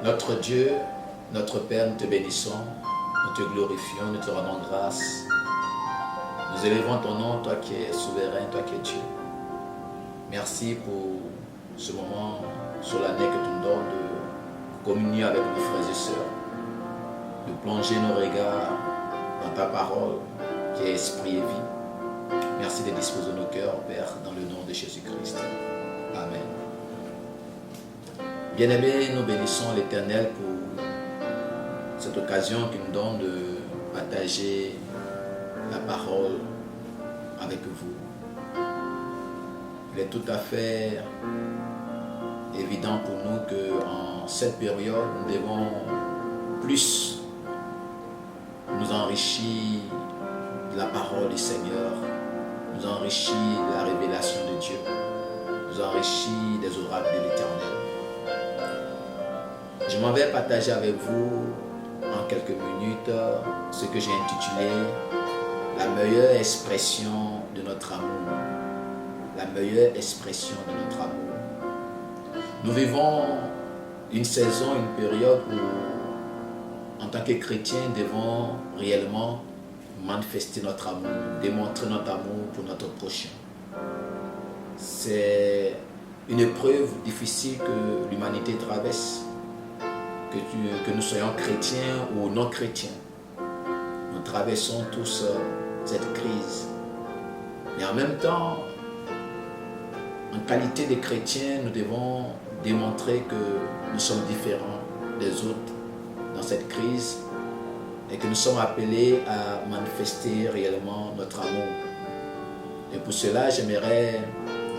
Notre Dieu, notre Père, nous te bénissons, nous te glorifions, nous te rendons grâce. Nous élevons ton nom, toi qui es souverain, toi qui es Dieu. Merci pour ce moment solennel que tu nous donnes de communier avec nos frères et sœurs, de plonger nos regards dans ta parole qui est esprit et vie. Merci de disposer nos cœurs, Père, dans le nom de Jésus-Christ. Amen. Bien-aimés, nous bénissons l'Éternel pour cette occasion qu'il nous donne de partager la parole avec vous. Il est tout à fait évident pour nous qu'en cette période, nous devons plus nous enrichir de la parole du Seigneur, nous enrichir de la révélation de Dieu, nous enrichir des oracles de l'Éternel. Je m'en vais partager avec vous en quelques minutes ce que j'ai intitulé « La meilleure expression de notre amour ». La meilleure expression de notre amour. Nous vivons une saison, une période où, en tant que chrétiens, nous devons réellement manifester notre amour, démontrer notre amour pour notre prochain. C'est une épreuve difficile que l'humanité traverse. Que nous soyons chrétiens ou non chrétiens, nous traversons tous cette crise. Mais en même temps, en qualité de chrétiens, nous devons démontrer que nous sommes différents des autres dans cette crise et que nous sommes appelés à manifester réellement notre amour. Et pour cela, j'aimerais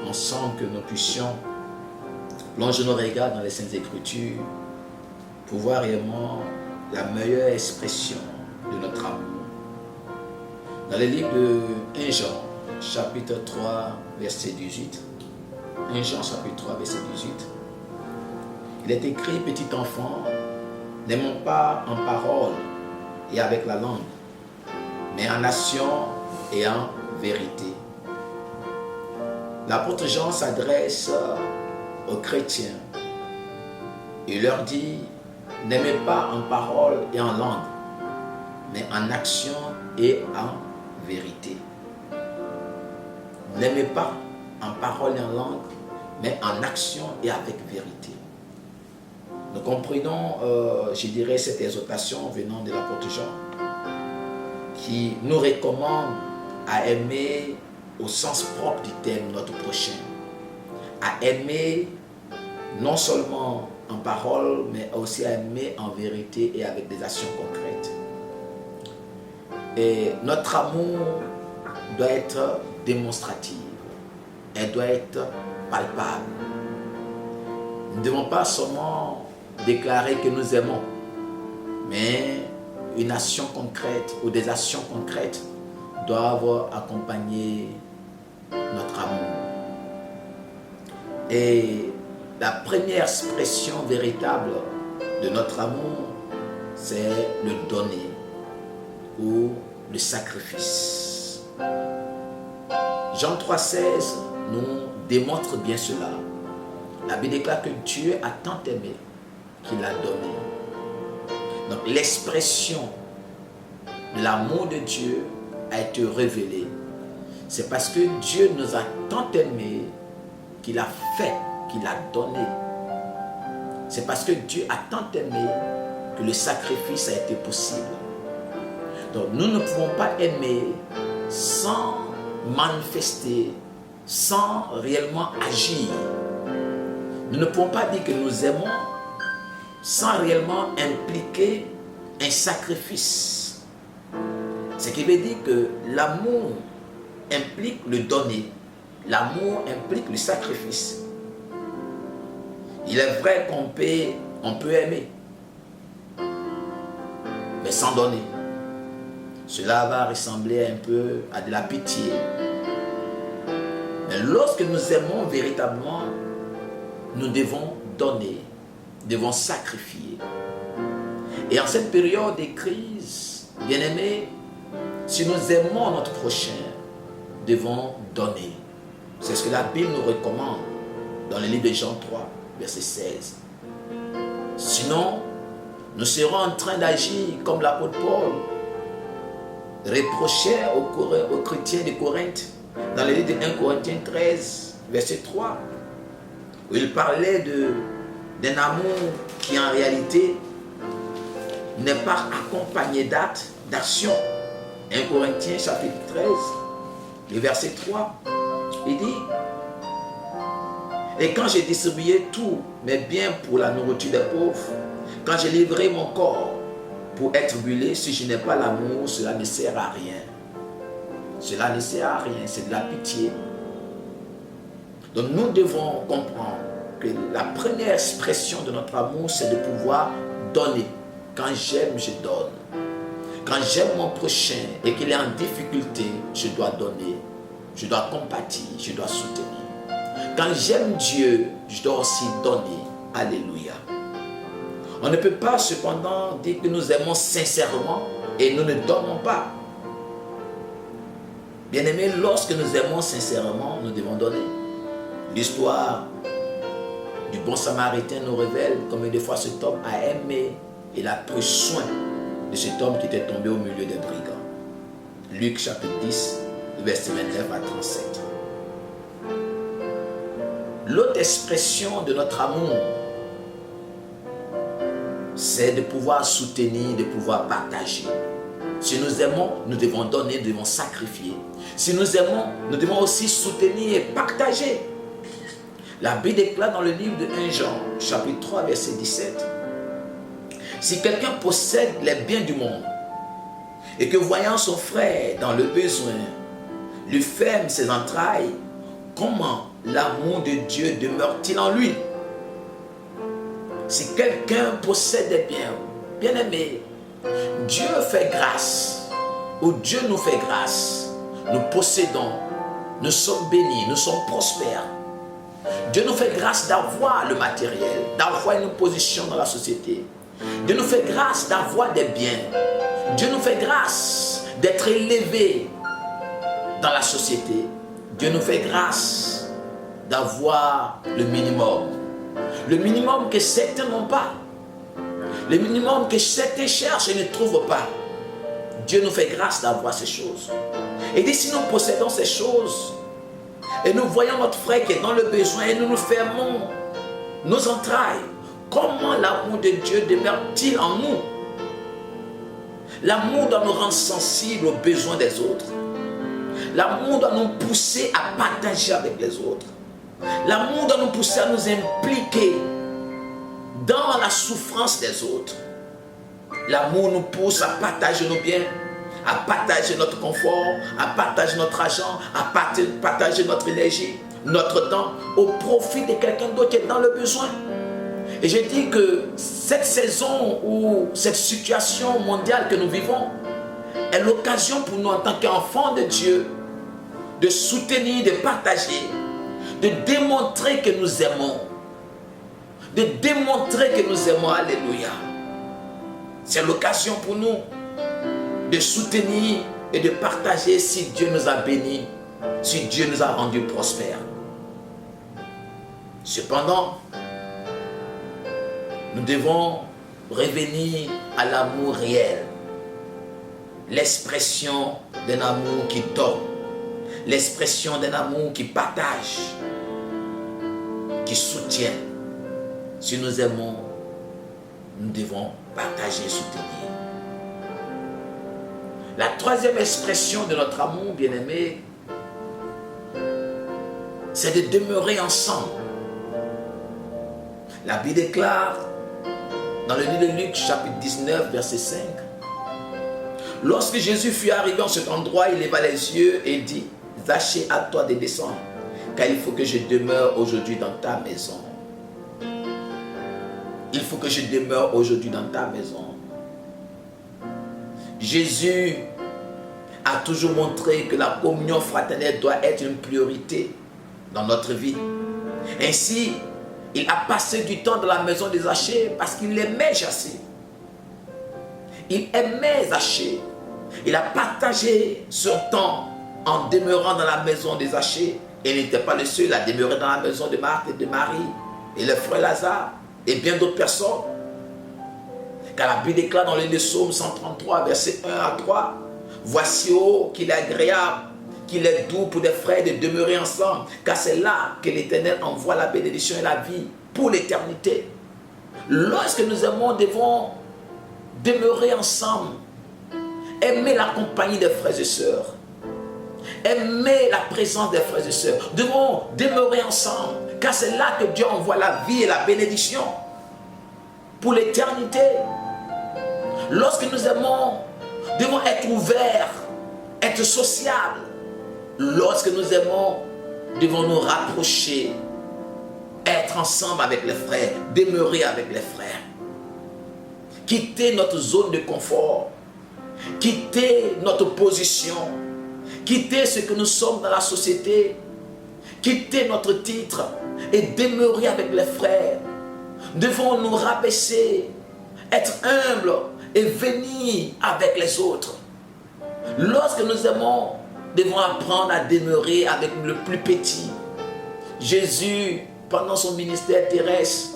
ensemble que nous puissions plonger nos regards dans les Saintes Écritures pour voir réellement la meilleure expression de notre amour. Dans le livre de 1 Jean, chapitre 3, verset 18, 1 Jean, chapitre 3, verset 18, il est écrit, petit enfant, n'aimons pas en parole et avec la langue, mais en action et en vérité. L'apôtre Jean s'adresse aux chrétiens. Il leur dit, n'aimez pas en parole et en langue, mais en action et en vérité. N'aimez pas en parole et en langue, mais en action et avec vérité. Nous comprenons, je dirais, cette exhortation venant de l'apôtre Jean, qui nous recommande à aimer au sens propre du terme notre prochain, à aimer non seulement en parole, mais aussi à aimer en vérité et avec des actions concrètes. Et notre amour doit être démonstratif, elle doit être palpable. Nous ne devons pas seulement déclarer que nous aimons, mais une action concrète ou des actions concrètes doivent accompagner notre amour. Et la première expression véritable de notre amour, c'est le donner ou le sacrifice. Jean 3,16 nous démontre bien cela. La Bible déclare que Dieu a tant aimé qu'il a donné. Donc l'expression de l'amour de Dieu a été révélée. C'est parce que Dieu nous a tant aimés qu'il a fait, qu'il a donné. C'est parce que Dieu a tant aimé que le sacrifice a été possible. Donc nous ne pouvons pas aimer sans manifester, sans réellement agir. Nous ne pouvons pas dire que nous aimons sans réellement impliquer un sacrifice. Ce qui veut dire que l'amour implique le donner. L'amour implique le sacrifice. Il est vrai qu'on peut aimer, mais sans donner. Cela va ressembler un peu à de la pitié. Mais lorsque nous aimons véritablement, nous devons donner, devons sacrifier. Et en cette période de crise, bien-aimés, si nous aimons notre prochain, nous devons donner. C'est ce que la Bible nous recommande dans le livre de Jean 3, verset 16. Sinon, nous serons en train d'agir comme l'apôtre Paul reprochait aux chrétiens de Corinthe dans le livre de 1 Corinthiens 13, verset 3, où il parlait d'un amour qui en réalité n'est pas accompagné d'actes, d'action. 1 Corinthiens chapitre 13, le verset 3, il dit: et quand j'ai distribué tout, mes biens pour la nourriture des pauvres, quand j'ai livré mon corps pour être brûlé, si je n'ai pas l'amour, cela ne sert à rien. Cela ne sert à rien, c'est de la pitié. Donc nous devons comprendre que la première expression de notre amour, c'est de pouvoir donner. Quand j'aime, je donne. Quand j'aime mon prochain et qu'il est en difficulté, je dois donner. Je dois compatir, je dois soutenir. Quand j'aime Dieu, je dois aussi donner. Alléluia. On ne peut pas cependant dire que nous aimons sincèrement et nous ne donnons pas. Bien-aimés, lorsque nous aimons sincèrement, nous devons donner. L'histoire du bon samaritain nous révèle combien de fois cet homme a aimé et a pris soin de cet homme qui était tombé au milieu des brigands. Luc chapitre 10, verset 29 à 37. L'autre expression de notre amour, c'est de pouvoir soutenir, de pouvoir partager. Si nous aimons, nous devons donner, nous devons sacrifier. Si nous aimons, nous devons aussi soutenir et partager. La Bible déclare dans le livre de 1 Jean, chapitre 3, verset 17, si quelqu'un possède les biens du monde et que voyant son frère dans le besoin, lui ferme ses entrailles, comment l'amour de Dieu demeure-t-il en lui? Si quelqu'un possède des biens, bien-aimé, Dieu fait grâce, ou Dieu nous fait grâce, nous possédons, nous sommes bénis, nous sommes prospères. Dieu nous fait grâce d'avoir le matériel, d'avoir une position dans la société. Dieu nous fait grâce d'avoir des biens. Dieu nous fait grâce d'être élevés dans la société. Dieu nous fait grâce d'avoir le minimum. Le minimum que certains n'ont pas. Le minimum que certains cherchent et ne trouvent pas. Dieu nous fait grâce d'avoir ces choses. Et dit, si nous possédons ces choses, et nous voyons notre frère qui est dans le besoin, et nous nous fermons nos entrailles, comment l'amour de Dieu demeure-t-il en nous? L'amour doit nous rendre sensibles aux besoins des autres. L'amour doit nous pousser à partager avec les autres. L'amour doit nous pousser à nous impliquer dans la souffrance des autres. L'amour nous pousse à partager nos biens, à partager notre confort, à partager notre argent, à partager notre énergie, notre temps, au profit de quelqu'un d'autre qui est dans le besoin. Et je dis que cette saison ou cette situation mondiale que nous vivons est l'occasion pour nous en tant qu'enfants de Dieu de soutenir, de partager, de démontrer que nous aimons. De démontrer que nous aimons. Alléluia. C'est l'occasion pour nous de soutenir et de partager si Dieu nous a bénis, si Dieu nous a rendus prospères. Cependant, nous devons revenir à l'amour réel. L'expression d'un amour qui donne. L'expression d'un amour qui partage, qui soutient. Si nous aimons, nous devons partager et soutenir. La troisième expression de notre amour, bien-aimé, c'est de demeurer ensemble. La Bible déclare dans le livre de Luc, chapitre 19, verset 5, lorsque Jésus fut arrivé en cet endroit, il leva les yeux et dit, Zachée, à toi de descendre, car il faut que je demeure aujourd'hui dans ta maison. Il faut que je demeure aujourd'hui dans ta maison. Jésus a toujours montré que la communion fraternelle doit être une priorité dans notre vie. Ainsi, il a passé du temps dans la maison de Zachée parce qu'il aimait Zachée. Il aimait Zachée. Il a partagé son temps en demeurant dans la maison de Zachée. Et il n'était pas le seul à demeurer dans la maison de Marthe et de Marie et le frère Lazare et bien d'autres personnes. Car la Bible déclare dans le psaume 133, verset 1 à 3, « Voici, oh, qu'il est agréable, qu'il est doux pour des frères de demeurer ensemble, car c'est là que l'Éternel envoie la bénédiction et la vie pour l'éternité. » Lorsque nous aimons, devons demeurer ensemble, aimer la compagnie des frères et sœurs, aimer la présence des frères et sœurs. Nous devons demeurer ensemble, car c'est là que Dieu envoie la vie et la bénédiction pour l'éternité. Lorsque nous aimons, nous devons être ouverts, être sociables. Lorsque nous aimons, nous devons nous rapprocher, être ensemble avec les frères, demeurer avec les frères. Quitter notre zone de confort, quitter notre position, quitter ce que nous sommes dans la société, quitter notre titre et demeurer avec les frères. Devons nous rabaisser, être humbles et venir avec les autres. Lorsque nous aimons, nous devons apprendre à demeurer avec le plus petit. Jésus, pendant son ministère terrestre,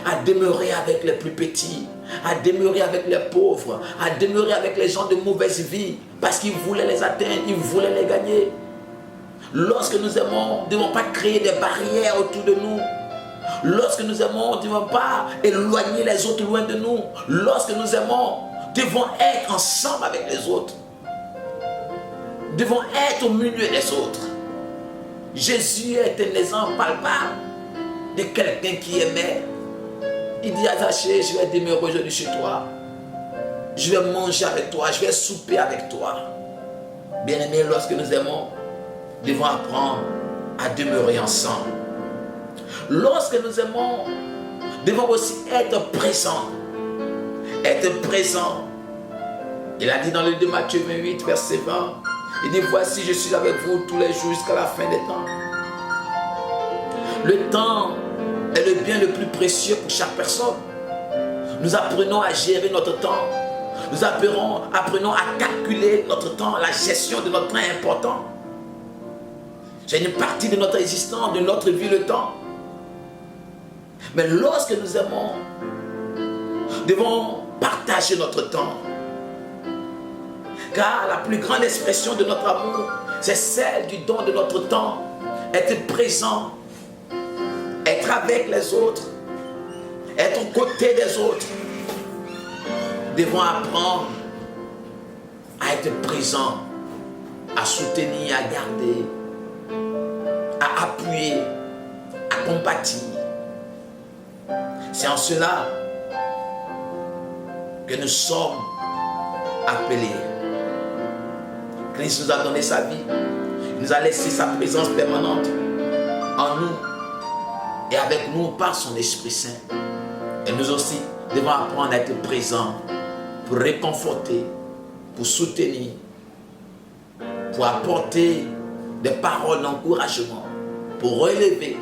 a demeuré avec les plus petits, à demeurer avec les pauvres, à demeurer avec les gens de mauvaise vie, parce qu'il voulait les atteindre, il voulait les gagner. Lorsque nous aimons, nous ne devons pas créer des barrières autour de nous. Lorsque nous aimons, nous ne devons pas éloigner les autres loin de nous. Lorsque nous aimons, nous devons être ensemble avec les autres. Nous devons être au milieu des autres. Jésus est un exemple palpable de quelqu'un qui aimait. Il dit à Zachée, je vais demeurer aujourd'hui chez toi. Je vais manger avec toi, je vais souper avec toi. Bien-aimés, lorsque nous aimons, nous devons apprendre à demeurer ensemble. Lorsque nous aimons, nous devons aussi être présents. Être présents. Il a dit dans le 2 Matthieu 28, verset 20, il dit, voici, je suis avec vous tous les jours jusqu'à la fin des temps. Le temps est le bien le plus précieux pour chaque personne. Nous apprenons à gérer notre temps. Nous apprenons à calculer notre temps. La gestion de notre temps est importante. C'est une partie de notre existence, de notre vie, le temps. Mais lorsque nous aimons, nous devons partager notre temps. Car la plus grande expression de notre amour, c'est celle du don de notre temps. Être présent, être avec les autres, être aux côtés des autres. Nous devons apprendre à être présent, à soutenir, à garder, à appuyer, à compatir. C'est en cela que nous sommes appelés. Christ nous a donné sa vie. Il nous a laissé sa présence permanente en nous et avec nous par son Esprit Saint. Et nous aussi devons apprendre à être présents pour réconforter, pour soutenir, pour apporter des paroles d'encouragement, pour relever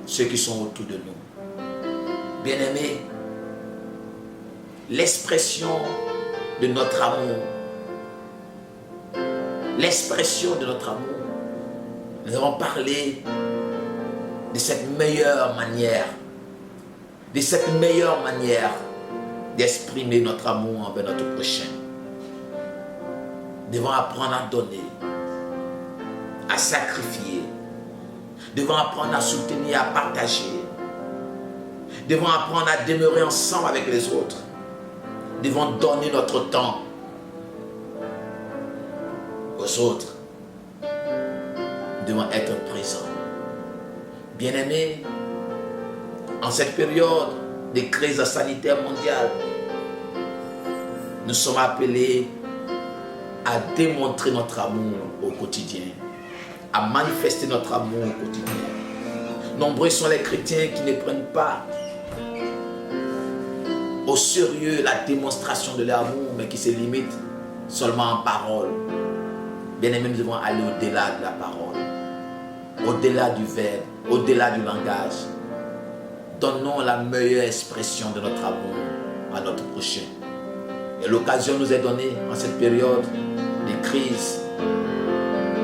ceux qui sont autour de nous. Bien-aimés, l'expression de notre amour, nous allons parler de cette meilleure manière, d'exprimer notre amour envers notre prochain. Nous devons apprendre à donner, à sacrifier. Nous devons apprendre à soutenir, à partager. Nous devons apprendre à demeurer ensemble avec les autres. Nous devons donner notre temps aux autres. Nous devons être présents. Bien-aimés, en cette période de crise sanitaire mondiale, nous sommes appelés à démontrer notre amour au quotidien, à manifester notre amour au quotidien. Nombreux sont les chrétiens qui ne prennent pas au sérieux la démonstration de l'amour, mais qui se limitent seulement en parole. Bien-aimés, nous devons aller au-delà de la parole, au-delà du verbe, au-delà du langage. Donnons la meilleure expression de notre amour à notre prochain. Et l'occasion nous est donnée en cette période de crise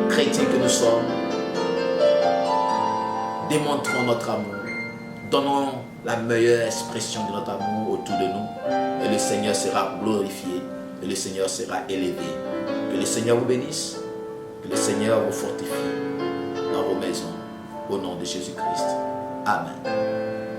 chrétienne que nous sommes. Démontrons notre amour. donnons la meilleure expression de notre amour autour de nous. Et le Seigneur sera glorifié. Et le Seigneur sera élevé. Que le Seigneur vous bénisse. Que le Seigneur vous fortifie dans vos maisons. Au nom de Jésus-Christ. Amen.